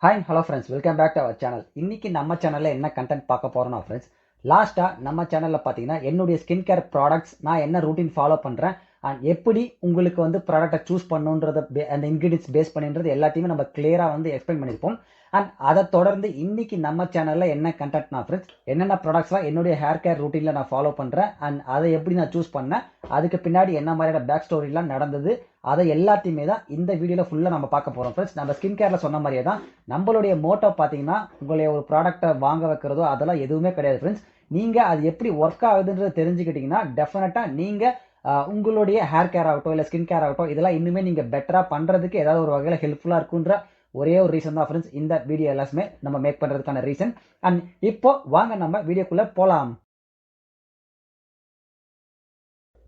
Hi hello friends, welcome back to our channel. இன்னைக்கு நம்ம சேனலில் என்ன கண்டென்ட் பார்க்க போகிறோம்னா ஃப்ரெண்ட்ஸ், லாஸ்ட்டாக நம்ம சேனலில் பார்த்தீங்கன்னா என்னுடைய ஸ்கின் கேர் ப்ராடக்ட்ஸ் நான் என்ன ரூட்டீன் ஃபாலோ பண்ணுறேன் அண்ட் எப்படி உங்களுக்கு வந்து ப்ராடக்ட்டை சூஸ் பண்ணுன்றத அந்த இன்க்ரீடியன்ஸ் பேஸ் பண்ணின்றது எல்லாத்தையுமே நம்ம கிளியராக வந்து எக்ஸ்பிளைன் பண்ணியிருப்போம். அண்ட் அதை தொடர்ந்து இன்னைக்கு நம்ம சேனலில் என்ன கண்டென்ட்னா ஃப்ரெண்ட்ஸ், என்னென்ன ப்ராடக்ட்ஸ்லாம் என்னுடைய ஹேர் கேர் ரூட்டீனில் நான் ஃபாலோ பண்ணுறேன் அண்ட் அதை எப்படி நான் சூஸ் பண்ணேன், அதுக்கு பின்னாடி என்ன மாதிரியான பேக் ஸ்டோரிலாம் நடந்தது, அதை எல்லாத்தையுமே தான் இந்த வீடியோவில் ஃபுல்லாக நம்ம பார்க்க போகிறோம் ஃப்ரெண்ட்ஸ். நம்ம ஸ்கின் கேரில் சொன்ன மாதிரியே தான் நம்மளுடைய மோட்டோ பார்த்தீங்கன்னா உங்களுடைய ஒரு ப்ராடக்ட்டை வாங்க வைக்கிறதோ அதெல்லாம் எதுவுமே கிடையாது ஃப்ரெண்ட்ஸ். நீங்கள் அது எப்படி ஒர்க் ஆகுதுன்றதை தெரிஞ்சுக்கிட்டீங்கன்னா டெஃபினட்டாக நீங்கள் உங்களுடைய ஹேர் கேர் ஆகட்டும் இல்லை ஸ்கின் கேர் ஆகட்டும் இதெல்லாம் இன்னுமே நீங்கள் பெட்டராக பண்ணுறதுக்கு ஏதாவது ஒரு வகையில் ஹெல்ப்ஃபுல்லாக இருக்குன்ற ஒரே ஒரு ரீசன் தான் ஃப்ரெண்ட்ஸ் இந்த வீடியோ எல்லாமே நம்ம மேக் பண்ணுறதுக்கான ரீசன். அண்ட் இப்போ வாங்க நம்ம வீடியோக்குள்ளே போகலாம்.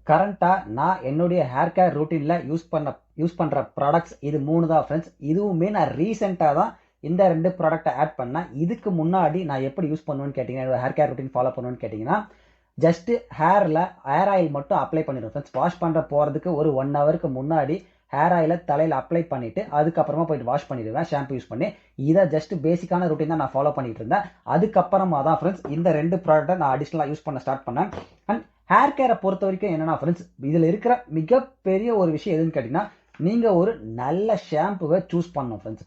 கரண்ட்டாக நான் என்னுடைய ஹேர் கேர் ரூட்டீனில் யூஸ் பண்ணுற ப்ராடக்ட்ஸ் இது 3 தான் ஃப்ரெண்ட்ஸ். இதுவுமே நான் ரீசெண்டாக தான் இந்த 2 ப்ராடக்ட்டை ஆட் பண்ணேன். இதுக்கு முன்னாடி நான் எப்படி யூஸ் பண்ணுவேன்னு கேட்டிங்கன்னா, என்னோட ஹேர் கேர் ரூட்டீன் ஃபாலோ பண்ணுவேன்னு கேட்டிங்கன்னா, ஜஸ்ட்டு ஹேர் ஆயில் மட்டும் அப்ளை பண்ணிடுவேன் ஃப்ரெண்ட்ஸ். வாஷ் பண்ணுற போகிறதுக்கு ஒரு 1 ஹவருக்கு முன்னாடி ஹேர் ஆயிலை தலையில் அப்ளை பண்ணிவிட்டு அதுக்கப்புறமா போயிட்டு வாஷ் பண்ணிடுவேன் ஷாம்பு யூஸ் பண்ணி. இதை ஜஸ்ட் பேசிக்கான ரூட்டீன் தான் நான் ஃபாலோ பண்ணிட்டு இருந்தேன். அதுக்கப்புறமா தான் ஃப்ரெண்ட்ஸ் இந்த 2 ப்ராடக்ட்டை நான் அடிஷ்னலாக யூஸ் பண்ண ஸ்டார்ட் பண்ணேன். அண்ட் ஹேர் கேரை பொறுத்த வரைக்கும் என்னன்னா ஃப்ரெண்ட்ஸ், இதில் இருக்கிற மிகப்பெரிய ஒரு விஷயம் எதுன்னு கேட்டிங்கன்னா, நீங்கள் ஒரு நல்ல ஷாம்புவை சூஸ் பண்ணணும் ஃப்ரெண்ட்ஸ்.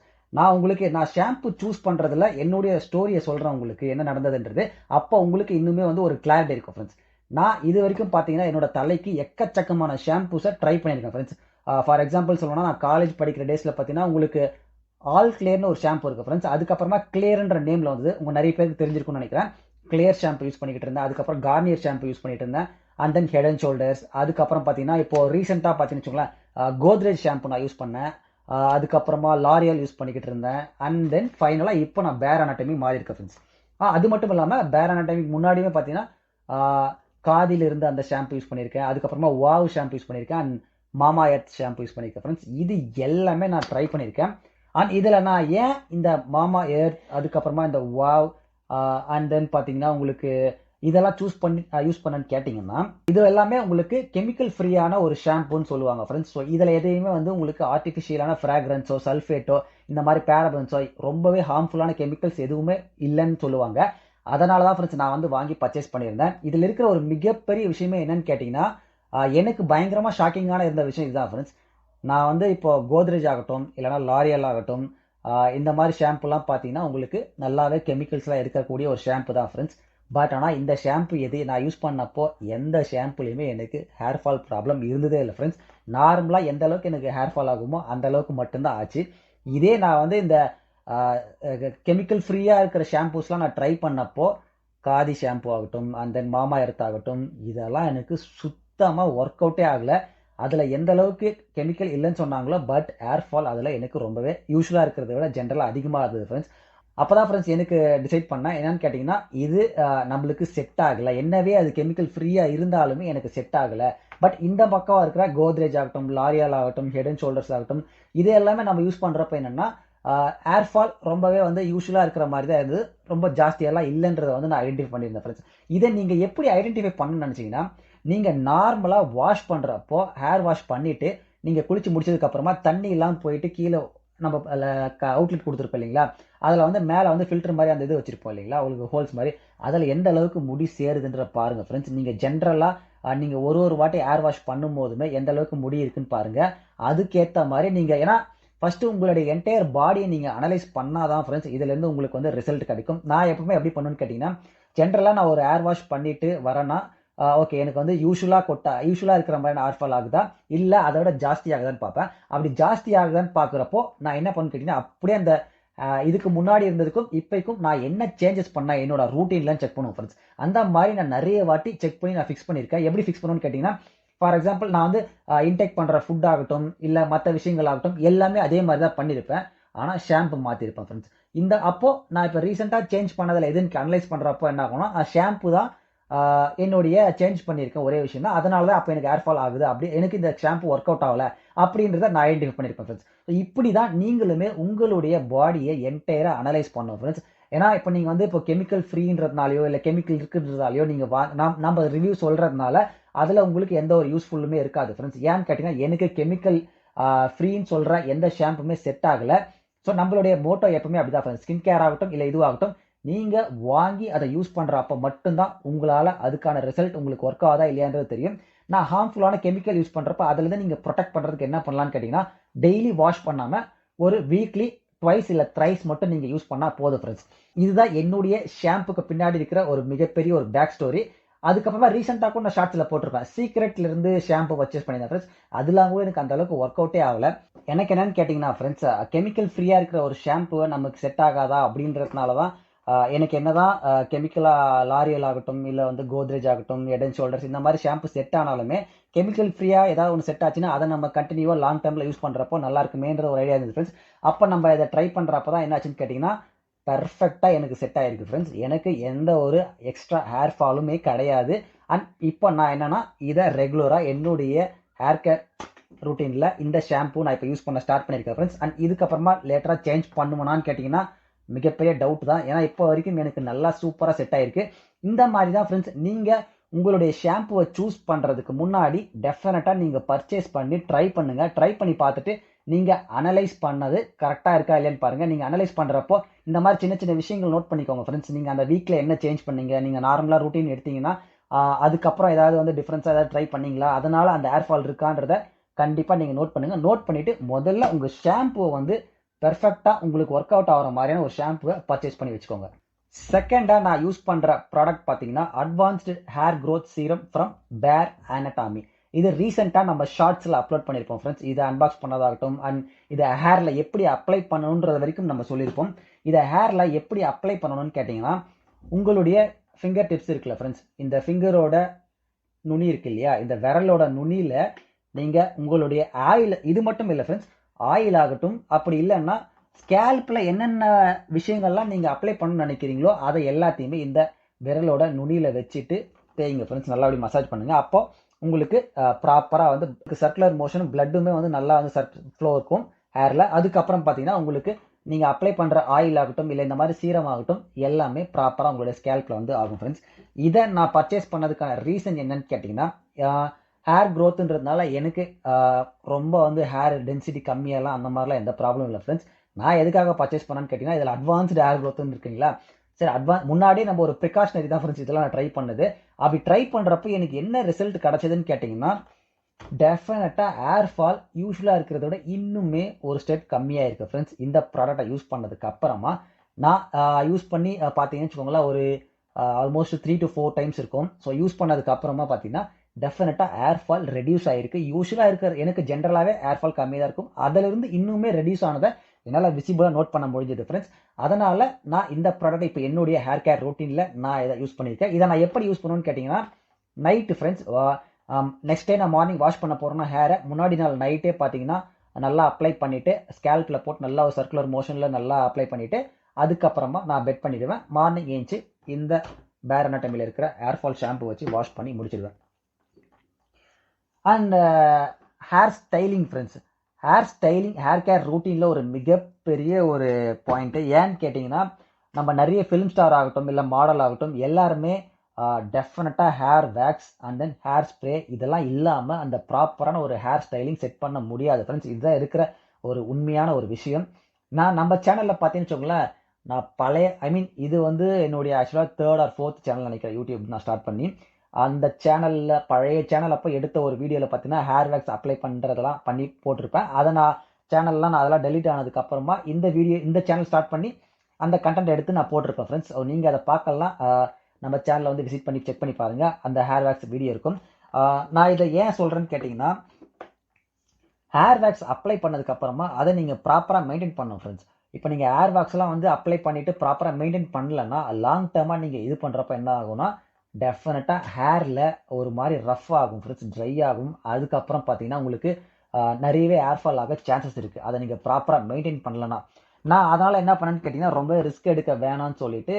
நான் ஷாம்பு சூஸ் பண்ணுறதுல என்னுடைய ஸ்டோரியை சொல்கிறேன் உங்களுக்கு என்ன நடந்ததுன்றது. அப்போ உங்களுக்கு இன்னுமே வந்து ஒரு கிளாரிட்டி இருக்கும் ஃப்ரெண்ட்ஸ். நான் இது வரைக்கும் பார்த்தீங்கன்னா என்னோட தலைக்கு எக்கச்சக்கமான ஷாம்பூஸை ட்ரை பண்ணியிருக்கேன் ஃப்ரெண்ட்ஸ். ஃபார் எக்ஸாம்பிள் சொல்லணும்னா, நான் காலேஜ் படிக்கிற டேஸில் பார்த்தீங்கன்னா உங்களுக்கு ஆல் கிளியர்னு ஒரு ஷாம்பு இருக்குது ஃப்ரெண்ட்ஸ். அதுக்கப்புறமா கிளியர்ன்ற நேமில் வந்தது, உங்கள் நிறைய பேருக்கு தெரிஞ்சிருக்கும்னு நினைக்கிறேன். கிளியர் ஷாம்பு யூஸ் பண்ணிக்கிட்டு இருந்தேன். அதுக்கப்புறம் கார்னியர் ஷாம்பு யூஸ் பண்ணிட்டு இருந்தேன். And then head and shoulders. அதுக்கப்புறம் பார்த்தீங்கன்னா இப்போ ரீசெண்டாக பார்த்தீங்கன்னு வச்சுக்கோங்களேன், கோத்ரேஜ் ஷாம்பு நான் யூஸ் பண்ணேன். அதுக்கப்புறமா லாரியல் யூஸ் பண்ணிக்கிட்டு இருந்தேன். அண்ட் தென் ஃபைனலாக இப்போ நான் பேர் அனாட்டமி மாறி இருக்கேன் ஃப்ரெண்ட்ஸ். அது மட்டும் இல்லாமல் பேர் அனாட்டமிக்கு முன்னாடியுமே பார்த்தீங்கன்னா காதியில் இருந்து அந்த ஷாம்பு யூஸ் பண்ணியிருக்கேன். அதுக்கப்புறமா வாவ் ஷாம்பு யூஸ் பண்ணியிருக்கேன். அண்ட் மாமா எர்த் ஷாம்பு யூஸ் பண்ணியிருக்கேன் ஃப்ரெண்ட்ஸ். இது எல்லாமே நான் ட்ரை பண்ணியிருக்கேன். அண்ட் இதில் நான் ஏன் இந்த மாமா எர்த் அதுக்கப்புறமா இந்த வாவ் அண்ட் தென் பார்த்தீங்கன்னா உங்களுக்கு இதெல்லாம் யூஸ் பண்ணேன்னு கேட்டிங்கன்னா, இது எல்லாமே உங்களுக்கு கெமிக்கல் ஃப்ரீயான ஒரு ஷாம்புன்னு சொல்லுவாங்க ஃப்ரெண்ட்ஸ். ஸோ இதில் எதையுமே வந்து உங்களுக்கு ஆர்டிஃபிஷியலான ஃப்ராக்ரன்ஸோ சல்ஃபேட்டோ இந்த மாதிரி பேரபன்ஸோ ரொம்பவே ஹார்ம்ஃபுல்லான கெமிக்கல்ஸ் எதுவுமே இல்லைன்னு சொல்லுவாங்க. அதனால தான் ஃப்ரெண்ட்ஸ் நான் வந்து வாங்கி பர்ச்சேஸ் பண்ணியிருந்தேன். இதில் இருக்கிற ஒரு மிகப்பெரிய விஷயமே என்னன்னு கேட்டிங்கன்னா, எனக்கு பயங்கரமாக ஷாக்கிங்கான இருந்த விஷயம் இதுதான் ஃப்ரெண்ட்ஸ். நான் வந்து இப்போ கோத்ரேஜ் ஆகட்டும் இல்லைனா லாரியல் ஆகட்டும் இந்த மாதிரி ஷாம்புலாம் பார்த்தீங்கன்னா உங்களுக்கு நல்லாவே கெமிக்கல்ஸ்லாம் இருக்கக்கூடிய ஒரு ஷாம்பு தான் ஃப்ரெண்ட்ஸ். பட் ஆனால் இந்த ஷாம்பு நான் யூஸ் பண்ணப்போ எந்த ஷாம்புலையுமே எனக்கு ஹேர் ஃபால் ப்ராப்ளம் இருந்ததே இல்லை ஃப்ரெண்ட்ஸ். நார்மலாக எந்த அளவுக்கு எனக்கு ஹேர் ஃபால் ஆகுமோ அந்த அளவுக்கு மட்டும்தான் ஆச்சு. இதே நான் வந்து இந்த கெமிக்கல் ஃப்ரீயாக இருக்கிற ஷாம்பூஸ்லாம் நான் ட்ரை பண்ணப்போ, காதி ஷாம்பு ஆகட்டும் அண்ட் தென் மாமா எர்த் ஆகட்டும் இதெல்லாம் எனக்கு சுத்தமாக ஒர்க் அவுட்டே ஆகலை. அதில் எந்த அளவுக்கு கெமிக்கல் இல்லைன்னு சொன்னாங்களோ, பட் ஹேர் ஃபால் அதில் எனக்கு ரொம்பவே யூஸ்வலாக இருக்கிறத விட ஜென்ரலாக அதிகமாக இருந்தது ஃப்ரெண்ட்ஸ். அப்போ தான் ஃப்ரெண்ட்ஸ் எனக்கு டிசைட் பண்ணேன் என்னன்னு கேட்டிங்கன்னா, இது நம்மளுக்கு செட் ஆகலை. என்னவே அது கெமிக்கல் ஃப்ரீயாக இருந்தாலுமே எனக்கு செட் ஆகலை. பட் இந்த பக்கம் இருக்கிற கோத்ரேஜ் ஆகட்டும் லாரியல் ஆகட்டும் ஹெட் அண்ட் ஷோல்டர்ஸ் ஆகட்டும் இது எல்லாமே நம்ம யூஸ் பண்ணுறப்ப என்னென்னா ஹேர் ஃபால் ரொம்பவே வந்து யூஸ்வலாக இருக்கிற மாதிரி தான் இருந்தது. ரொம்ப ஜாஸ்தியெல்லாம் இல்லைன்றதை வந்து நான் ஐடென்டிஃபை பண்ணியிருந்தேன் ஃப்ரெண்ட்ஸ். இதை நீங்கள் எப்படி ஐடென்டிஃபை பண்ணணும்னு நினச்சிங்கன்னா, நீங்கள் நார்மலாக வாஷ் பண்ணுறப்போ ஹேர் வாஷ் பண்ணிவிட்டு நீங்கள் குளித்து முடிச்சதுக்கப்புறமா தண்ணி இல்லாமல் போயிட்டு கீழே நம்ம அவுட்லெட் கொடுத்துருப்போம் இல்லைங்களா, அதில் வந்து மேலே வந்து ஃபில்டர் மாதிரி அந்த இது வச்சுருப்போம் இல்லைங்களா, உங்களுக்கு ஹோல்ஸ் மாதிரி, அதில் எந்த அளவுக்கு முடி சேருதுன்ற பாருங்கள் ஃப்ரெண்ட்ஸ். நீங்கள் ஜென்ரலாக நீங்கள் ஒரு வாட்டி ஹேர் வாஷ் பண்ணும் போதுமே எந்த அளவுக்கு முடி இருக்குன்னு பாருங்கள். அதுக்கேற்ற மாதிரி நீங்கள் ஏன்னா ஃபஸ்ட்டு உங்களுடைய என்டையர் பாடியை நீங்கள் அனலைஸ் பண்ணாதான் ஃப்ரெண்ட்ஸ் இதுலேருந்து உங்களுக்கு வந்து ரிசல்ட் கிடைக்கும். நான் எப்பவுமே எப்படி பண்ணுன்னு கேட்டிங்கன்னா, ஜென்ரலாக நான் ஒரு ஹேர் வாஷ் பண்ணிவிட்டு வரேன்னா ஓகே எனக்கு வந்து யூஸ்வலாக இருக்கிற மாதிரி ஹேர் ஃபால் ஆகுதா இல்லை அதை விட ஜாஸ்தி ஆகுதான்னு பார்ப்பேன். அப்படி ஜாஸ்தி ஆகுதான்னு பார்க்குறப்போ நான் என்ன பண்ணுன்னு கேட்டிங்கன்னா, அப்படியே அந்த இதுக்கு முன்னாடி இருந்ததுக்கும் இப்போக்கும் நான் என்ன சேஞ்சஸ் பண்ணேன் என்னோட ரூட்டீன்லாம் செக் பண்ணுவேன் ஃப்ரெண்ட்ஸ். அந்த மாதிரி நான் நிறைய வாட்டி செக் பண்ணி நான் ஃபிக்ஸ் பண்ணியிருக்கேன். எப்படி ஃபிக்ஸ் பண்ணுவேன்னு கேட்டிங்கன்னா, ஃபார் எக்ஸாம்பிள் நான் வந்து இன்டேக் பண்ணுற ஃபுட் ஆகட்டும் இல்லை மற்ற விஷயங்கள் ஆகட்டும் எல்லாமே அதே மாதிரி தான் பண்ணியிருப்பேன். ஆனால் ஷாம்பு மாற்றிருப்பேன் ஃப்ரெண்ட்ஸ். அப்போது நான் இப்போ ரீசெண்டாக சேஞ்ச் பண்ணதில் எதுன்னு அனலைஸ் பண்ணுறப்போ என்ன ஆகும்னா, ஷாம்பு தான் என்னுடைய சேஞ்ச் பண்ணியிருக்கேன் ஒரே விஷயம் தான். அதனால தான் அப்போ எனக்கு ஹேர் ஃபால் ஆகுது, அப்படி எனக்கு இந்த ஷாம்பு ஒர்க் அவுட் ஆகலை அப்படின்றத நான் ஐடென்டிஃபை பண்ணியிருப்பேன் ஃப்ரெண்ட்ஸ். இப்படி தான் நீங்களுமே உங்களுடைய பாடியை என்டையராக அனலைஸ் பண்ணணும் ஃப்ரெண்ட்ஸ். ஏன்னா இப்போ நீங்கள் வந்து இப்போ கெமிக்கல் ஃப்ரீன்றதுனாலையோ இல்லை கெமிக்கல் இருக்குன்றதாலையோ நீங்கள் நம்ம ரிவ்யூ சொல்கிறதுனால அதில் உங்களுக்கு எந்த ஒரு யூஸ்ஃபுல்லுமே இருக்காது ஃப்ரெண்ட்ஸ். ஏன்னு கேட்டிங்கன்னா, எனக்கு கெமிக்கல் ஃப்ரீன்னு சொல்கிற எந்த ஷாம்புமே செட் ஆகலை. ஸோ நம்மளுடைய மோட்டோ எப்பவுமே அப்படிதான் ஃப்ரெண்ட்ஸ். ஸ்கின் கேர் ஆகட்டும் இல்லை இதுவாகட்டும், நீங்கள் வாங்கி அதை யூஸ் பண்ணுறப்ப மட்டும்தான் உங்களால் அதுக்கான ரிசல்ட் உங்களுக்கு ஒர்க் ஆகுதா இல்லையான்றது தெரியும். நான் ஹார்ம்ஃபுல்லான கெமிக்கல் யூஸ் பண்ணுறப்ப அதுலேருந்து நீங்கள் ப்ரொடெக்ட் பண்ணுறதுக்கு என்ன பண்ணலான்னு கேட்டிங்கன்னா, டெய்லி வாஷ் பண்ணாமல் ஒரு வீக்லி ட்வைஸ் இல்லை த்ரைஸ் மட்டும் நீங்கள் யூஸ் பண்ணால் போதும் ஃப்ரெண்ட்ஸ். இதுதான் என்னுடைய ஷாம்புக்கு பின்னாடி இருக்கிற ஒரு மிகப்பெரிய ஒரு பேக் ஸ்டோரி. அதுக்கப்புறமா ரீசெண்டாக கூட நான் ஷார்ட்ஸில் போட்டிருப்பேன், சீக்ரெட்லேருந்து ஷாம்பு பர்ச்சேஸ் பண்ணியிருந்தேன் ஃப்ரெண்ட்ஸ். அதெல்லாம் கூட எனக்கு அந்த அளவுக்கு ஒர்க் அவுட்டே ஆகலை. எனக்கு என்னன்னு கேட்டிங்கன்னா ஃப்ரெண்ட்ஸ், கெமிக்கல் ஃப்ரீயாக இருக்கிற ஒரு ஷாம்புவை நமக்கு செட் ஆகாதா அப்படின்றதுனால தான் எனக்கு என்னதான் கெமிக்கலாக லாரியல் ஆகட்டும் இல்லை வந்து கோத்ரேஜ் ஆகட்டும் ஹெட் அண்ட் ஷோல்டர்ஸ் இந்த மாதிரி ஷாம்பு செட் ஆனாலுமே கெமிக்கல் ஃப்ரீயாக ஏதாவது ஒன்று செட் ஆச்சுன்னா அதை நம்ம கண்டினியூவாக லாங் டேர்மில் யூஸ் பண்ணுறப்போ நல்லா இருக்குமேன்ற ஒரு ஐடியா இருந்தது ஃப்ரெண்ட்ஸ். அப்போ நம்ம இதை ட்ரை பண்ணுறப்ப தான் என்னாச்சுன்னு கேட்டிங்கன்னா, பர்ஃபெக்டாக எனக்கு செட் ஆகிருக்கு ஃப்ரெண்ட்ஸ். எனக்கு எந்த ஒரு எக்ஸ்ட்ரா ஹேர் ஃபாலுமே கிடையாது. அண்ட் இப்போ நான் என்னென்னா இதை ரெகுலராக என்னுடைய ஹேர் கேர் ரூட்டீனில் இந்த ஷாம்பு நான் இப்போ யூஸ் பண்ண ஸ்டார்ட் பண்ணியிருக்கேன் ஃப்ரெண்ட்ஸ். அண்ட் இதுக்கப்புறமா லேட்டராக சேஞ்ச் பண்ணுவேனான்னு கேட்டிங்கன்னா மிகப்பெரிய டவுட் தான். ஏன்னா இப்போ வரைக்கும் எனக்கு நல்லா சூப்பராக செட் ஆகிருக்கு. இந்த மாதிரி தான் ஃப்ரெண்ட்ஸ், நீங்கள் உங்களுடைய ஷாம்புவை சூஸ் பண்ணுறதுக்கு முன்னாடி டெஃபினட்டாக நீங்கள் பர்ச்சேஸ் பண்ணி ட்ரை பண்ணுங்கள். ட்ரை பண்ணி பார்த்துட்டு நீங்கள் அனலைஸ் பண்ணது கரெக்டாக இருக்கா இல்லையான்னு பாருங்கள். நீங்கள் அனலைஸ் பண்ணுறப்போ இந்த மாதிரி சின்ன சின்ன விஷயங்கள் நோட் பண்ணிக்கோங்க ஃப்ரெண்ட்ஸ். நீங்கள் அந்த வீக்கில் என்ன சேஞ்ச் பண்ணீங்க, நீங்கள் நார்மலாக ரூட்டீன் எடுத்தீங்கன்னா அதுக்கப்புறம் ஏதாவது வந்து டிஃப்ரென்ஸாக ஏதாவது ட்ரை பண்ணீங்களா, அதனால் அந்த ஹேர் ஃபால் இருக்கான்றத கண்டிப்பாக நீங்கள் நோட் பண்ணுங்கள். நோட் பண்ணிவிட்டு முதல்ல உங்கள் ஷாம்புவை வந்து பெர்ஃபெக்டாக உங்களுக்கு ஒர்க் அவுட் ஆகிற மாதிரியான ஒரு ஷாம்புவை பர்ச்சேஸ் பண்ணி வச்சுக்கோங்க. செகண்டாக நான் யூஸ் பண்ணுற ப்ராடக்ட் பார்த்தீங்கன்னா advanced hair growth serum from பேர் அனட்டாமி. இது ரீசெண்டாக நம்ம ஷார்ட்ஸில் அப்லோட் பண்ணியிருப்போம் ஃப்ரெண்ட்ஸ். இதை அன்பாக்ஸ் பண்ணதாகட்டும் அண்ட் இதை ஹேரில் எப்படி அப்ளை பண்ணணுன்றது வரைக்கும் நம்ம சொல்லியிருப்போம். இதை ஹேரில் எப்படி அப்ளை பண்ணணும்னு கேட்டிங்கன்னா, உங்களுடைய ஃபிங்கர் டிப்ஸ் இருக்குல்ல ஃப்ரெண்ட்ஸ், இந்த ஃபிங்கரோட நுனி இருக்கு இல்லையா, இந்த விரலோட நுனியில் நீங்கள் உங்களுடைய ஆயில், இது மட்டும் இல்லை ஃப்ரெண்ட்ஸ், ஆயில் ஆகட்டும் அப்படி இல்லைன்னா ஸ்கேல்பில் என்னென்ன விஷயங்கள்லாம் நீங்கள் அப்ளை பண்ணணும்னு நினைக்கிறீங்களோ அதை எல்லாத்தையுமே இந்த விரலோட நுனியில் வச்சுட்டு தேய்ங்க ஃப்ரெண்ட்ஸ். நல்லா அப்படி மசாஜ் பண்ணுங்கள். அப்போது உங்களுக்கு ப்ராப்பராக வந்து சர்க்குலர் மோஷன் பிளட்டுமே வந்து நல்லா வந்து ஃப்ளோ இருக்கும் ஹேரில். அதுக்கப்புறம் பார்த்தீங்கன்னா உங்களுக்கு நீங்கள் அப்ளை பண்ணுற ஆயில் ஆகட்டும் இல்லை இந்த மாதிரி சீரம் ஆகட்டும் எல்லாமே ப்ராப்பராக உங்களுடைய ஸ்கேல்பில் வந்து ஆகும் ஃப்ரெண்ட்ஸ். இதை நான் பர்ச்சேஸ் பண்ணதுக்கான ரீசன் என்னன்னு கேட்டிங்கன்னா, ஹேர் க்ரோத்துன்றதுனால எனக்கு ரொம்ப வந்து ஹேர் டென்சிட்டி கம்மியெல்லாம் அந்த மாதிரிலாம் எந்த ப்ராப்ளம் இல்லை ஃப்ரெண்ட்ஸ். நான் எதுக்காக பர்ச்சேஸ் பண்ணேன்னு கேட்டிங்கன்னா, இதில் அட்வான்ஸ்டு ஹேர் க்ரோத்துன்னு இருக்குங்களா, சரி முன்னாடியே நம்ம ஒரு ப்ரிகாஷனரி தான் ஃப்ரெண்ட்ஸ் இதெல்லாம் நான் ட்ரை பண்ணது. அப்படி ட்ரை பண்ணுறப்ப எனக்கு என்ன ரிசல்ட் கிடச்சதுன்னு கேட்டிங்கன்னா, டெஃபினட்டாக ஹேர் ஃபால் யூஸ்வலாக இருக்கிறத விட இன்னுமே ஒரு ஸ்டெப் கம்மியாக இருக்குது ஃப்ரெண்ட்ஸ். இந்த ப்ராடக்டை யூஸ் பண்ணதுக்கு அப்புறமா நான் யூஸ் பண்ணி பார்த்தீங்கன்னு வச்சுக்கோங்களேன், ஒரு ஆல்மோஸ்ட் 3 to 4 டைம்ஸ் இருக்கும். ஸோ யூஸ் பண்ணதுக்கு அப்புறமா பார்த்தீங்கன்னா டெஃபினட்டாக ஹேர் ஃபால் ரெடியூஸ் ஆகிருக்கு. யூஸ்வலாக இருக்கிற எனக்கு ஜென்ரலாகவே ஹேர் ஃபால் கம்மியாக தான் இருக்கும். அதிலிருந்து இன்னுமே ரெடியூஸ் ஆனதை என்னால் விசிபிளாக நோட் பண்ண முடிஞ்சது ஃப்ரெண்ட்ஸ். அதனால் நான் இந்த ப்ராடக்ட் இப்போ என்னுடைய ஹேர் கேர் ரூட்டீனில் நான் இதை யூஸ் பண்ணியிருக்கேன். இதை நான் எப்படி யூஸ் பண்ணுவேன்னு கேட்டிங்கன்னா, நைட்டு ஃப்ரெண்ட்ஸ், நெக்ஸ்ட் டே நான் மார்னிங் வாஷ் பண்ண போகிறேன்னா ஹேரை முன்னாடி நாள் நைட்டே பார்த்தீங்கன்னா நல்லா அப்ளை பண்ணிவிட்டு ஸ்கேல்பில் போட்டு நல்லா ஒரு சர்க்குலர் மோஷனில் நல்லா அப்ளை பண்ணிவிட்டு அதுக்கப்புறமா நான் பெட் பண்ணிவிடுவேன். மார்னிங் ஏஞ்சி இந்த பேர் அனாட்டமியில் இருக்கிற ஹேர் ஃபால் ஷாம்பு வச்சு வாஷ் பண்ணி முடிச்சிடுவேன். And hair styling friends, hair styling hair care ரூட்டீனில் ஒரு மிகப்பெரிய ஒரு பாயிண்ட்டு. ஏன்னு கேட்டிங்கன்னா, நம்ம நிறைய ஃபிலிம் ஸ்டார் ஆகட்டும் இல்லை மாடல் ஆகட்டும் எல்லாருமே டெஃபினட்டாக hair wax and then hair spray இதெல்லாம் இல்லாமல் அந்த ப்ராப்பரான ஒரு ஹேர் ஸ்டைலிங் செட் பண்ண முடியாது ஃப்ரெண்ட்ஸ். இதுதான் இருக்கிற ஒரு உண்மையான ஒரு விஷயம். நான் நம்ம சேனலில் பார்த்தீங்கன்னு வச்சுக்கோங்களேன், நான் பழைய இது வந்து என்னுடைய ஆக்சுவலாக 3rd or 4th சேனல் நினைக்கிறேன் யூடியூப் நான் ஸ்டார்ட் பண்ணி. அந்த சேனலில் பழைய சேனல் அப்போ எடுத்த ஒரு வீடியோவில் பார்த்தீங்கன்னா ஹேர் வேக்ஸ் அப்ளை பண்ணுறதெல்லாம் பண்ணி போட்டிருப்பேன். அதை நான் அதெல்லாம் டெலிட் ஆனதுக்கப்புறமா இந்த சேனல் ஸ்டார்ட் பண்ணி அந்த கண்டென்ட் எடுத்து நான் போட்டிருப்பேன் ஃப்ரெண்ட்ஸ். நீங்கள் அதை பார்க்கலாம், நம்ம சேனலில் வந்து விசிட் பண்ணி செக் பண்ணி பாருங்கள், அந்த ஹேர் வேக்ஸ் வீடியோ இருக்கும். நான் இதை ஏன் சொல்கிறேன்னு கேட்டிங்கன்னா, ஹேர் வேக்ஸ் அப்ளை பண்ணதுக்கப்புறமா அதை நீங்கள் ப்ராப்பராக மெயின்டைன் பண்ணணும் ஃப்ரெண்ட்ஸ். இப்போ நீங்கள் ஹேர் வேக்ஸ்லாம் வந்து அப்ளை பண்ணிவிட்டு ப்ராப்பராக மெயின்டைன் பண்ணலன்னா லாங் டேர்மாக நீங்கள் இது பண்ணுறப்ப என்ன ஆகும்னா டெஃபினட்டாக ஹேரில் ஒரு மாதிரி ரஃப் ஆகும் ஃப்ரெண்ட்ஸ், ட்ரை ஆகும். அதுக்கப்புறம் பார்த்தீங்கன்னா உங்களுக்கு நிறையவே ஹேர் ஃபால் ஆக சான்சஸ் இருக்குது, அதை நீங்கள் ப்ராப்பராக மெயின்டைன் பண்ணலன்னா. நான் அதனால் என்ன பண்ணேன்னு கேட்டிங்கன்னா, ரொம்ப ரிஸ்க் எடுக்க வேணாம்னு சொல்லிட்டு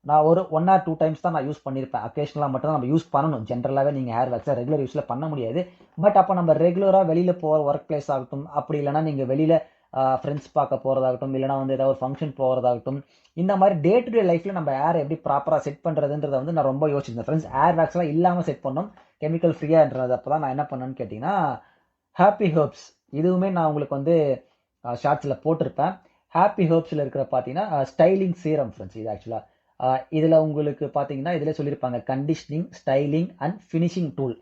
நான் ஒரு 1 or 2 டைம்ஸ் தான் நான் யூஸ் பண்ணியிருப்பேன். அக்கேஷனலாக மட்டும் தான் நம்ம யூஸ் பண்ணணும். ஜென்ரலாகவே நீங்கள் ஹேர் வேக்ஸை ரெகுலர் யூஸில் பண்ண முடியாது. பட் அப்போ நம்ம ரெகுலராக வெளியில் போகிற ஒர்க் பிளேஸ் ஆகட்டும், அப்படி இல்லைனா நீங்கள் வெளியில் ஃப்ரெண்ட்ஸ் பார்க்க போகிறதாகட்டும், இல்லைனா வந்து ஏதாவது ஒரு ஃபங்க்ஷன் போகிறதாகட்டும், இந்த மாதிரி டே டு டே லைஃப்பில் நம்ம ஹேர் எப்படி ப்ராப்பராக செட் பண்ணுறதுன்றதை வந்து நான் ரொம்ப யோசிச்சிருந்தேன் ஃப்ரெண்ட்ஸ். ஹேர் வேக்ஸ்லாம் இல்லாமல் செட் பண்ணோம், கெமிக்கல் ஃப்ரீயாகன்றது. அப்போ தான் நான் என்ன பண்ணேன்னு கேட்டிங்கன்னா, ஹாப்பி ஹெர்ப்ஸ் இதுவுமே நான் உங்களுக்கு வந்து ஷார்ட்ஸில் போட்டிருப்பேன். ஹாப்பி ஹெர்ப்ஸில் இருக்கிற பார்த்தீங்கன்னா ஸ்டைலிங் சீரம் ஃப்ரெண்ட்ஸ். இது ஆக்சுவலாக இதில் உங்களுக்கு பார்த்தீங்கன்னா இதில் சொல்லியிருப்பாங்க conditioning, styling and finishing tool.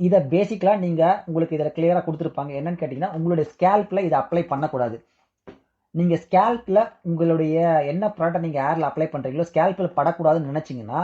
இதை பேசிக்கலாக நீங்கள் உங்களுக்கு இதில் கிளியராக கொடுத்துருப்பாங்க. என்னன்னு கேட்டிங்கன்னா உங்களுடைய ஸ்கேல்பில் இதை அப்ளை பண்ணக்கூடாது. நீங்கள் ஸ்கேல்பில் உங்களுடைய என்ன ப்ராடக்ட் நீங்கள் ஹேரில் அப்ளை பண்ணுறீங்களோ ஸ்கேல்பில் படக்கூடாதுன்னு நினச்சிங்கன்னா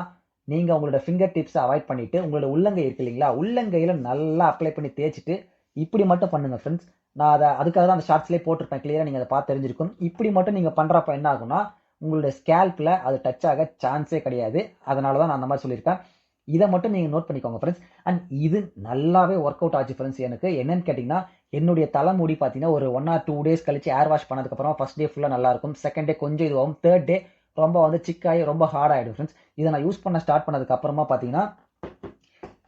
நீங்கள் உங்களோட ஃபிங்கர் டிப்ஸை அவாய்ட் பண்ணிவிட்டு உங்களோட உள்ளங்கை இருக்கு இல்லைங்களா, உள்ளங்கையில் நல்லா அப்ளை பண்ணி தேய்ச்சிட்டு இப்படி மட்டும் பண்ணுங்கள் ஃப்ரெண்ட்ஸ். நான் அதுக்காக தான் அந்த ஷார்ட்ஸ்லேயே போட்டிருப்பேன், கிளியராக நீங்கள் அதை பார்த்து தெரிஞ்சிருக்கும். இப்படி மட்டும் நீங்கள் பண்ணுறப்ப என்ன ஆகும்னா உங்களுடைய ஸ்கேல்பில் அது டச் ஆக சான்ஸே கிடையாது. அதனால தான் நான் அந்த மாதிரி சொல்லியிருக்கேன். இதை மட்டும் நீங்கள் நோட் பண்ணிக்கோங்க ஃப்ரெண்ட்ஸ். அண்ட் இது நல்லாவே ஒர்க் அவுட் ஆச்சு ஃப்ரெண்ட்ஸ். எனக்கு என்னன்னு கேட்டிங்கன்னா என்னுடைய தலைமுடி பார்த்தீங்கன்னா ஒரு 1 or 2 days கழிச்சு ஏர் வாஷ் பண்ணதுக்கப்புறமா ஃபர்ஸ்ட் டே ஃபுல்லாக நல்லா இருக்கும், செகண்ட் டே கொஞ்சம் இதுவாகும், தேர்ட் டே ரொம்ப வந்து சிக்காகி ரொம்ப ஹார்ட் ஆகிடும் ஃப்ரெண்ட்ஸ். இதை நான் யூஸ் பண்ண ஸ்டார்ட் பண்ணதுக்கு அப்புறமா பார்த்தீங்கன்னா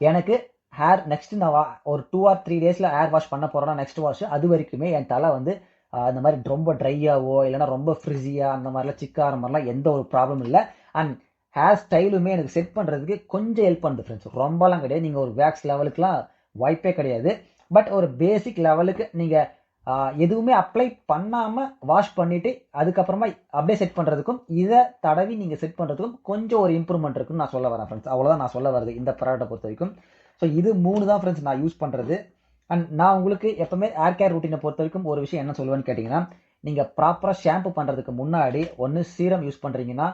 எனக்கு ஹேர் நெக்ஸ்ட் நான் ஒரு 2 or 3 daysல ஹேர் வாஷ் பண்ண போறேன்னா நெக்ஸ்ட் வாஷ் அது வரைக்குமே என் தலை வந்து அந்த மாதிரி ரொம்ப ட்ரையாவோ இல்லைன்னா ரொம்ப ஃப்ரிஸியா அந்த மாதிரிலாம் சிக்கார மாதிரிலாம் எந்த ஒரு ப்ராப்ளம் இல்லை. அண்ட் ஹேர் ஸ்டைலுமே எனக்கு செட் பண்ணுறதுக்கு கொஞ்சம் ஹெல்ப் பண்ணுது ஃப்ரெண்ட்ஸ். ரொம்பலாம் கிடையாது, நீங்கள் ஒரு வேக்ஸ் லெவலுக்குலாம் வாய்ப்பே கிடையாது. பட் ஒரு பேசிக் லெவலுக்கு நீங்கள் எதுவுமே அப்ளை பண்ணாமல் வாஷ் பண்ணிவிட்டு அதுக்கப்புறமா அப்படியே செட் பண்ணுறதுக்கும் இதை தடவி நீங்கள் செட் பண்ணுறதுக்கும் கொஞ்சம் ஒரு இம்ப்ரூவ்மெண்ட் இருக்குன்னு நான் சொல்ல வரேன் ஃப்ரெண்ட்ஸ். அவ்வளோதான் நான் சொல்ல வருது இந்த ப்ராடக்ட்டை பொறுத்த வரைக்கும். ஸோ இது 3 தான் ஃப்ரெண்ட்ஸ் நான் யூஸ் பண்ணுறது. அண்ட் நான் உங்களுக்கு எப்பவுமே ஹேர் கேர் ரூட்டீனை பொறுத்த வரைக்கும் ஒரு விஷயம் என்ன சொல்லுவேன்னு கேட்டிங்கன்னா, நீங்கள் ப்ராப்பராக ஷாம்பு பண்ணுறதுக்கு முன்னாடி ஒன்று சீரம் யூஸ் பண்ணுறீங்கன்னா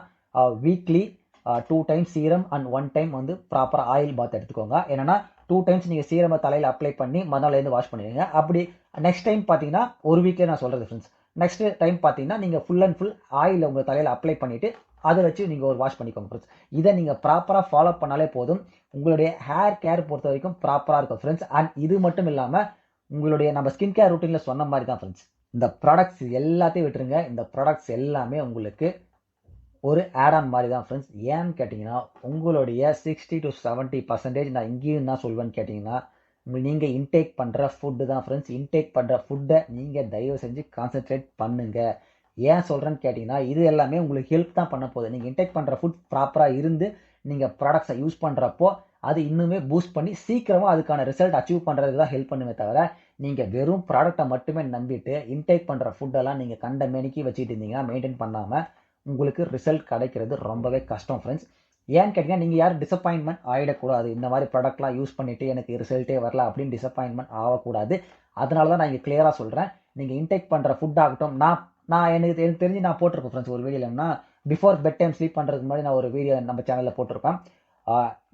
weekly 2 times serum and 1 time வந்து ப்ராப்பராக ஆயில் பாத் எடுத்துக்கோங்க. ஏன்னா 2 times நீங்கள் சீரமை தலையில் அப்ளை பண்ணி மறுநாள்லேருந்து வாஷ் பண்ணுவீங்க. அப்படி நெக்ஸ்ட் டைம் பார்த்தீங்கன்னா ஒரு வீக்லேயே நான் சொல்கிறது ஃப்ரெண்ட்ஸ். நெக்ஸ்ட் டைம் பார்த்தீங்கன்னா நீங்கள் ஃபுல் அண்ட் ஃபுல் ஆயில் உங்கள் தலையில் அப்ளை பண்ணிவிட்டு அதை வச்சு நீங்கள் ஒரு வாஷ் பண்ணிக்கோங்க ஃப்ரெண்ட்ஸ். இதை நீங்கள் ப்ராப்பராக ஃபாலோ பண்ணாலே போதும், உங்களுடைய ஹேர் கேர் பொறுத்த வரைக்கும் ப்ராப்பராக இருக்கும் ஃப்ரெண்ட்ஸ். அண்ட் இது மட்டும் இல்லாமல் உங்களுடைய நம்ம ஸ்கின் கேர் ரூட்டீனில் சொன்ன மாதிரி தான் ஃப்ரெண்ட்ஸ். இந்த ப்ராடக்ட்ஸ் எல்லாத்தையும் விட்டுருங்க, இந்த ப்ராடக்ட்ஸ் எல்லாமே உங்களுக்கு ஒரு ஆட் ஆன் மாதிரி தான் ஃப்ரெண்ட்ஸ். ஏன்னு கேட்டிங்கன்னா உங்களுடைய 60 to 70% நான் இங்கேயும் என்ன சொல்வேன்னு கேட்டிங்கன்னா நீங்கள் இன்டேக் பண்ணுற ஃபுட்டு தான் ஃப்ரெண்ட்ஸ். இன்டேக் பண்ணுற ஃபுட்டை நீங்கள் தயவு செஞ்சு கான்சென்ட்ரேட் பண்ணுங்கள். ஏன் சொல்கிறேன்னு கேட்டிங்கன்னா இது எல்லாமே உங்களுக்கு ஹெல்ப் தான் பண்ண போகுது. நீங்கள் இன்டேக் பண்ணுற ஃபுட் ப்ராப்பராக இருந்து நீங்கள் ப்ராடக்ட்ஸை யூஸ் பண்ணுறப்போ அது இன்னுமே பூஸ்ட் பண்ணி சீக்கிரமாக அதுக்கான ரிசல்ட் அச்சீவ் பண்ணுறதுக்கு தான் ஹெல்ப் பண்ணுமே தவிர நீங்கள் வெறும் ப்ராடக்டை மட்டுமே நம்பிட்டு இன்டேக் பண்ணுற ஃபுட்டெல்லாம் நீங்கள் கண்ட மேனிக்கு வச்சுட்டு இருந்தீங்கன்னா மெயின்டைன் பண்ணாமல் உங்களுக்கு ரிசல்ட் கிடைக்கிறது ரொம்பவே கஷ்டம் ஃப்ரெண்ட்ஸ். ஏன்னு கேட்டிங்கன்னா நீங்கள் யாரும் டிசப்பாயின்மெண்ட் ஆகிடக்கூடாது. இந்த மாதிரி ப்ராடக்ட்லாம் யூஸ் பண்ணிவிட்டு எனக்கு ரிசல்ட்டே வரல அப்படின்னு டிசப்பாயின்மெண்ட் ஆகக்கூடாது. அதனால தான் நான் இங்கே கிளியராக சொல்கிறேன். நீங்கள் இன்டேக் பண்ணுற ஃபுட் ஆகட்டும், நான் எனக்கு தெரிஞ்சு நான் போட்டிருப்பேன் ஃப்ரெண்ட்ஸ் ஒரு வீடியோலன்னா பிஃபோர் பெட் டைம் ஸ்லீப் பண்ணுறதுக்கு முன்னாடி நான் ஒரு வீடியோ நம்ம சேனலில் போட்டிருப்பேன்.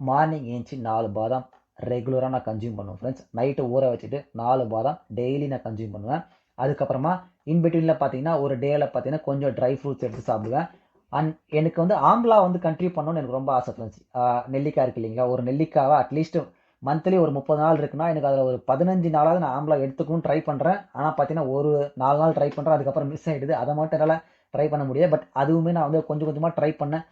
மார்னிங் ஏஞ்சி 4 பாதாம் ரெகுலராக நான் கன்சியூம் பண்ணுவேன் ஃப்ரெண்ட்ஸ். நைட்டு ஊற வச்சுட்டு 4 பாதாம் டெய்லி நான் கன்சியூம் பண்ணுவேன். அதுக்கப்புறமா இன்பிட்வீனில் பார்த்தீங்கன்னா ஒரு டேயில் பார்த்தீங்கன்னா கொஞ்சம் ட்ரை ஃப்ரூட்ஸ் எடுத்து சாப்பிடுவேன். அண்ட் எனக்கு வந்து ஆம்லா வந்து கண்ட்ரிபியூட் பண்ணணும்னு எனக்கு ரொம்ப ஆசை ஃப்ரெண்ட்ஸ். நெல்லிக்காய் இருக்கு இல்லைங்களா, ஒரு நெல்லிக்காவை அட்லீஸ்ட் மந்த்லி ஒரு 30 நாள் இருக்குன்னா எனக்கு அதில் ஒரு 15 நாளாவது நான் ஆம்லா எடுத்துக்கணும்னு ட்ரை பண்ணுறேன். ஆனால் பார்த்தீங்கன்னா ஒரு 4 நாள் ட்ரை பண்ணுறேன், அதுக்கப்புறம் மிஸ் ஆகிடுது. அதை மட்டும் என்னால் ட்ரை பண்ண முடியாது. பட் அதுவுமே நான் வந்து கொஞ்சம் கொஞ்சமாக ட்ரை பண்ணேன்.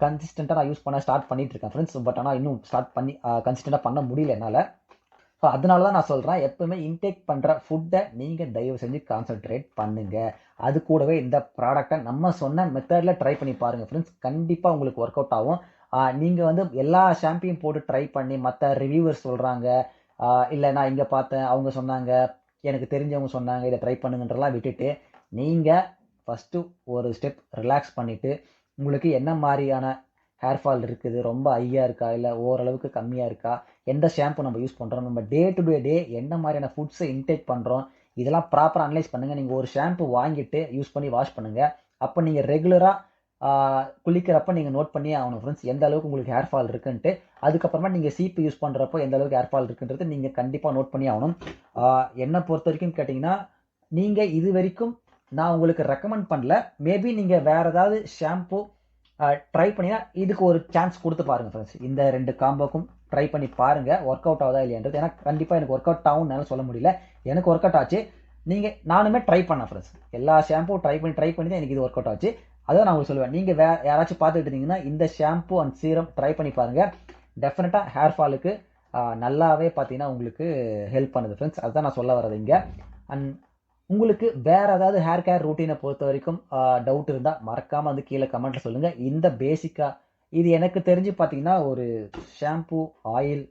கன்சிஸ்டண்ட்டாக நான் யூஸ் பண்ண ஸ்டார்ட் பண்ணிட்டு இருக்கேன் ஃப்ரெண்ட்ஸ். பட் ஆனால் இன்னும் ஸ்டார்ட் பண்ணி கன்சிஸ்டண்ட்டாக பண்ண முடியல என்னால். ஸோ அதனால தான் நான் சொல்கிறேன், எப்பவுமே இன்டேக் பண்ணுற ஃபுட்டை நீங்கள் தயவு செஞ்சு கான்சென்ட்ரேட் பண்ணுங்கள். அது கூடவே இந்த ப்ராடக்டை நம்ம சொன்ன மெத்தடில் ட்ரை பண்ணி பாருங்கள் ஃப்ரெண்ட்ஸ். கண்டிப்பாக உங்களுக்கு ஒர்க் அவுட் ஆகும். நீங்கள் வந்து எல்லா ஷாம்பையும் போட்டு ட்ரை பண்ணி மற்ற ரிவ்யூவர்ஸ் சொல்கிறாங்க, இல்லை நான் இங்கே பார்த்தேன் அவங்க சொன்னாங்க, எனக்கு தெரிஞ்சவங்க சொன்னாங்க இதை ட்ரை பண்ணுங்கன்றலாம் விட்டுட்டு நீங்கள் ஃபஸ்ட்டு ஒரு ஸ்டெப் ரிலாக்ஸ் பண்ணிவிட்டு உங்களுக்கு என்ன மாதிரியான ஹேர் ஃபால் இருக்குது, ரொம்ப ஹையாக இருக்கா இல்லை ஓரளவுக்கு கம்மியாக இருக்கா, எந்த ஷாம்பு நம்ம யூஸ் பண்ணுறோம், நம்ம டே டு டே என்ன மாதிரியான ஃபுட்ஸை இன்டேக் பண்ணுறோம், இதெல்லாம் ப்ராப்பராக அனலைஸ் பண்ணுங்கள். நீங்கள் ஒரு ஷாம்பு வாங்கிட்டு யூஸ் பண்ணி வாஷ் பண்ணுங்கள். அப்போ நீங்கள் ரெகுலராக குளிக்கிறப்ப நீங்கள் நோட் பண்ணி ஆகணும் ஃப்ரெண்ட்ஸ் எந்த அளவுக்கு உங்களுக்கு ஹேர் ஃபால் இருக்குன்ட்டு. அதுக்கப்புறமா நீங்கள் சீப்பு யூஸ் பண்ணுறப்போ எந்த அளவுக்கு ஹேர் ஃபால் இருக்குன்றது நீங்கள் கண்டிப்பாக நோட் பண்ணி ஆகணும். என்னை பொறுத்த வரைக்கும் கேட்டிங்கன்னா நீங்கள் இது வரைக்கும் நான் உங்களுக்கு ரெக்கமெண்ட் பண்ணல, மேபி நீங்கள் வேறு ஏதாவது ஷாம்பு ட்ரை பண்ணினா இதுக்கு ஒரு சான்ஸ் கொடுத்து பாருங்கள் ஃப்ரெண்ட்ஸ். இந்த 2 காம்போக்கும் ட்ரை பண்ணி பாருங்கள் ஒர்க் அவுட் ஆகுதா இல்லையான்றது. ஏன்னா கண்டிப்பாக எனக்கு ஒர்க் அவுட் ஆகும்னால சொல்ல முடியல, எனக்கு ஒர்க் அவுட் ஆச்சு. நானுமே ட்ரை பண்ணேன் ஃப்ரெண்ட்ஸ், எல்லா ஷாம்பும் ட்ரை பண்ணி தான் எனக்கு இது ஒர்க் அவுட் ஆச்சு. அதான் நான் உங்களுக்கு சொல்லுவேன், நீங்கள் யாராச்சும் பார்த்துட்டு இருந்தீங்கன்னா இந்த ஷாம்பு அண்ட் சீரம் ட்ரை பண்ணி பாருங்கள். டெஃபினட்டாக ஹேர் ஃபாலுக்கு நல்லாவே பார்த்தீங்கன்னா உங்களுக்கு ஹெல்ப் பண்ணுது ஃப்ரெண்ட்ஸ். அதுதான் நான் சொல்ல வர்றது இங்கே. அண்ட் உங்களுக்கு வேறு ஏதாவது ஹேர் கேர் ரூட்டீனை பொறுத்த வரைக்கும் டவுட் இருந்தால் மறக்காமல் வந்து கீழே கமெண்ட்டில் சொல்லுங்கள். இந்த பேசிக்காக இது எனக்கு தெரிஞ்சு பார்த்தீங்கன்னா ஒரு shampoo, oil,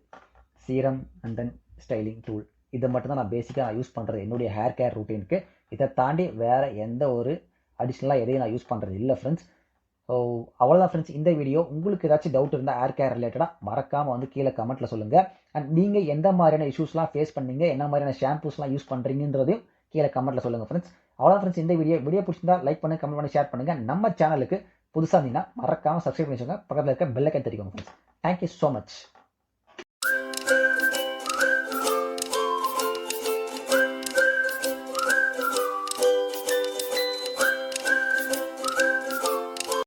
serum and then styling tool இதை மட்டும் தான் நான் பேசிக்காக யூஸ் பண்ணுறது என்னுடைய ஹேர் கேர் ரூட்டீனுக்கு. இதை தாண்டி வேறு எந்த ஒரு அடிஷ்னலாக எதையும் நான் யூஸ் பண்ணுறது இல்லை ஃப்ரெண்ட்ஸ். ஸோ அவ்வளோதான் ஃப்ரெண்ட்ஸ் இந்த வீடியோ. உங்களுக்கு ஏதாச்சும் டவுட் இருந்தால் ஹேர் கேர் ரிலேட்டடாக மறக்காமல் வந்து கீழே கமெண்ட்டில் சொல்லுங்கள். அண்ட் நீங்கள் எந்த மாதிரியான இஷ்யூஸ்லாம் ஃபேஸ் பண்ணீங்க, என்ன மாதிரியான ஷாம்பூஸ்லாம் யூஸ் பண்ணுறீங்கன்றதையும் கீழே கமெண்ட்டில் சொல்லுங்கள் ஃப்ரெண்ட்ஸ். அவ்வளோதான் ஃப்ரெண்ட்ஸ் இந்த வீடியோ பிடிச்சிருந்தா லைக் பண்ணுங்கள், கமெண்ட் பண்ணி ஷேர் பண்ணுங்கள். நம்ம சேனலுக்கு புதுசாக இருந்தீங்கன்னா மறக்காமல் சப்ஸ்கிரைப் பண்ணி வச்சுக்கோங்க. பக்கத்தில் இருக்க பெல் ஐக்கான் தெரியும் ஃப்ரெண்ட்ஸ். Thank you so much.